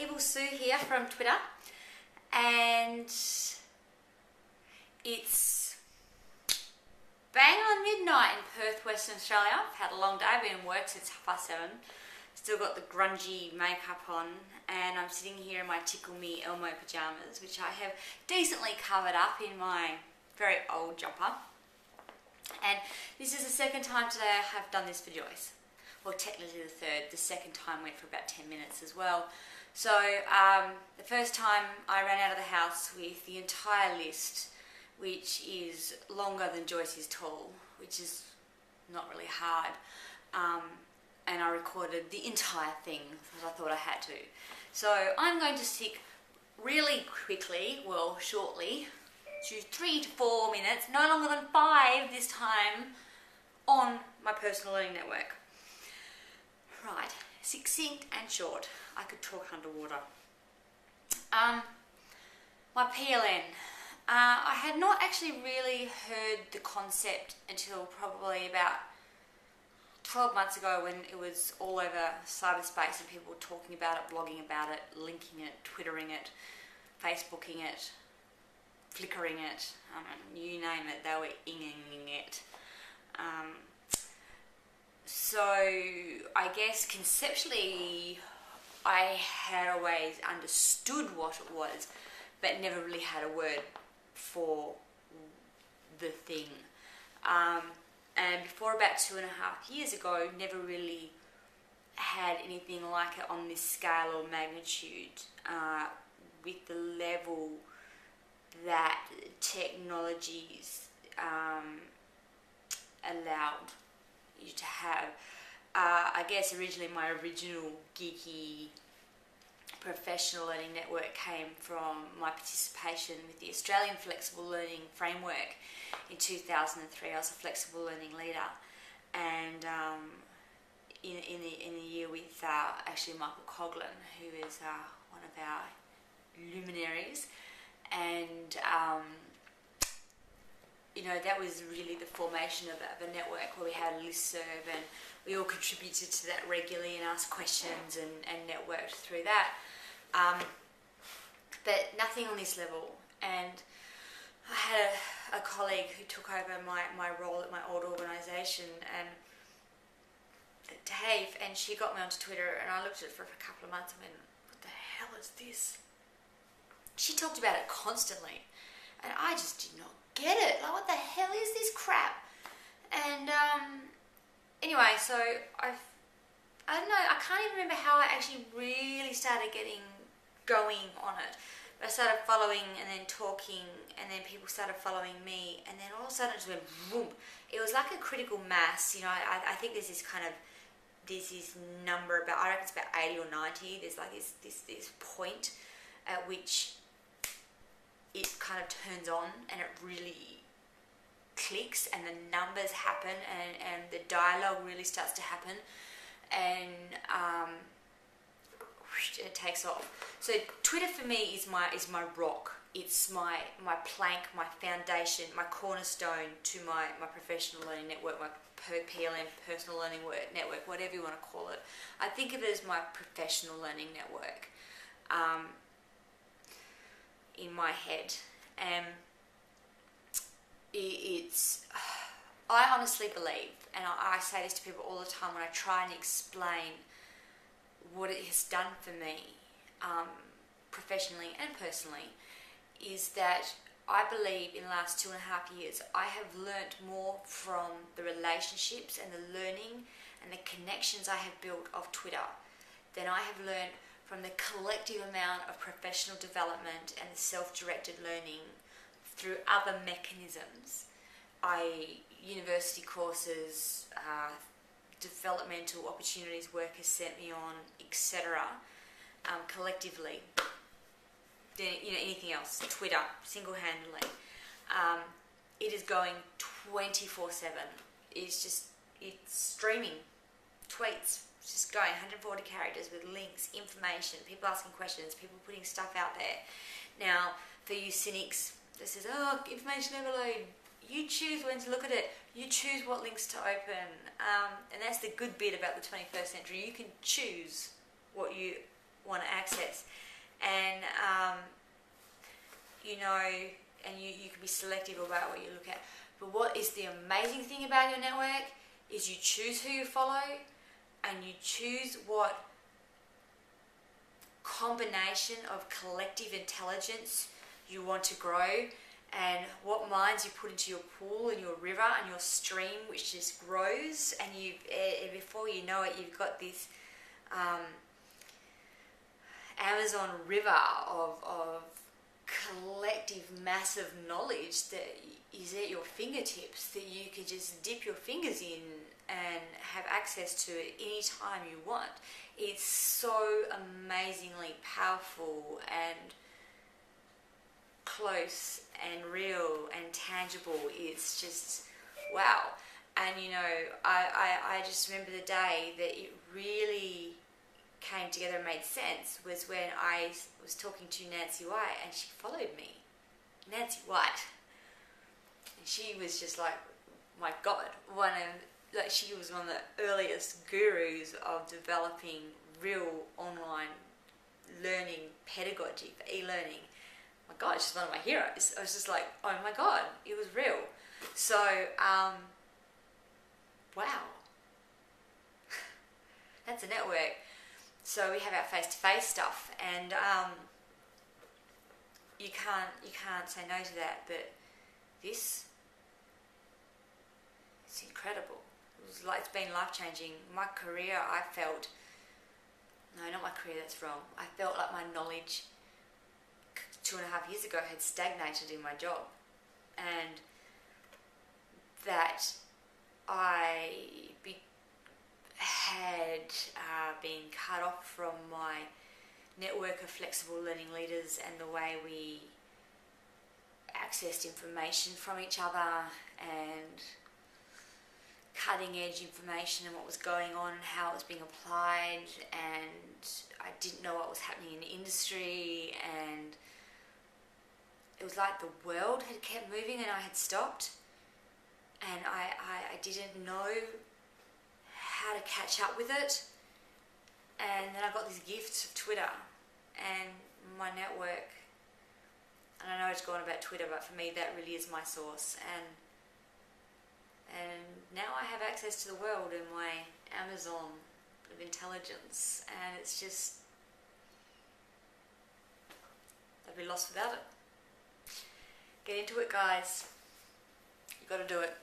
Evil Sue here from Twitter, and it's bang on midnight in Perth, Western Australia. I've had a long day, I've been in work since 7:30, still got the grungy makeup on, and I'm sitting here in my Tickle Me Elmo pyjamas, which I have decently covered up in my very old jumper. And this is the second time today I have done this for Joyce. Well, technically the third. The second time went for about 10 minutes as well. So the first time I ran out of the house with the entire list, which is longer than Joyce is tall, which is not really hard. And I recorded the entire thing because I thought I had to. So I'm going to stick really quickly, well, shortly, to 3 to 4 minutes, no longer than 5 this time, on my personal learning network. Right, succinct and short. I could talk underwater. My PLN. I had not actually really heard the concept until probably about 12 months ago, when it was all over cyberspace and people were talking about it, blogging about it, linking it, twittering it, Facebooking it, flickering it, you name it, they were inging it. So I guess conceptually I had always understood what it was, but never really had a word for the thing. And before about 2.5 years ago, never really had anything like it on this scale or magnitude, with the level that technologies allowed you to have. I guess originally my original geeky professional learning network came from my participation with the Australian Flexible Learning Framework in 2003. I was a flexible learning leader, and in the year with actually Michael Coughlin, who is one of our luminaries, and that was really the formation of a network where we had a listserv and we all contributed to that regularly and asked questions and networked through that. But nothing on this level. And I had a colleague who took over my role at my old organisation, and Dave, and she got me onto Twitter, and I looked at it for a couple of months and went, what the hell is this? She talked about it constantly, and I just did not get it. Like, what the hell is this crap? And anyway, so I don't know, I can't even remember how I actually really started getting going on it. But I started following and then talking, and then people started following me, and then all of a sudden it just went boom. It was like a critical mass. I think there's this number about, I reckon it's about 80 or 90. There's like this point at which it kind of turns on and it really clicks, and the numbers happen, and the dialogue really starts to happen, and it takes off. So Twitter for me is my rock. It's my plank, my foundation, my cornerstone to my professional learning network, my PLN, personal learning network, whatever you want to call it. I think of it as my professional learning network in my head. And I honestly believe, and I say this to people all the time when I try and explain what it has done for me, professionally and personally, is that I believe in the last 2.5 years I have learnt more from the relationships and the learning and the connections I have built off Twitter than I have learnt from the collective amount of professional development and self-directed learning through other mechanisms, i.e. university courses, developmental opportunities work has sent me on, etc. Collectively, than anything else. Twitter, single-handedly, it is going 24/7. It's streaming tweets. It's just going 140 characters with links, information, people asking questions, people putting stuff out there. Now, for you cynics that says, oh, information overload, you choose when to look at it, you choose what links to open, and that's the good bit about the 21st century. You can choose what you want to access. And you know, and you can be selective about what you look at. But what is the amazing thing about your network is you choose who you follow, and you choose what combination of collective intelligence you want to grow, and what minds you put into your pool and your river and your stream, which just grows. And before you know it, you've got this Amazon river of collective massive knowledge that is at your fingertips, that you can just dip your fingers in and have access to it anytime you want. It's so amazingly powerful and close and real and tangible. It's just wow. And you know, I just remember the day that it really came together and made sense was when I was talking to Nancy White, and she followed me. Nancy White. And she was just like, my God, she was one of the earliest gurus of developing real online learning pedagogy for e-learning. My God, she's one of my heroes. I was just like, oh my God, it was real. So, wow. That's a network. So we have our face-to-face stuff, and you can't say no to that. But it's incredible. It's been life-changing. My career, not my career, that's wrong. I felt like my knowledge 2.5 years ago had stagnated in my job, and that I had been cut off from my network of flexible learning leaders and the way we accessed information from each other, and cutting edge information and what was going on and how it was being applied, and I didn't know what was happening in the industry, and it was like the world had kept moving and I had stopped, and I didn't know how to catch up with it. And then I got this gift of Twitter and my network, and I know it's gone about Twitter, but for me that really is my source, and now I have access to the world in my Amazon of intelligence, and it's just, I'd be lost without it. Get into it, guys. You got to do it.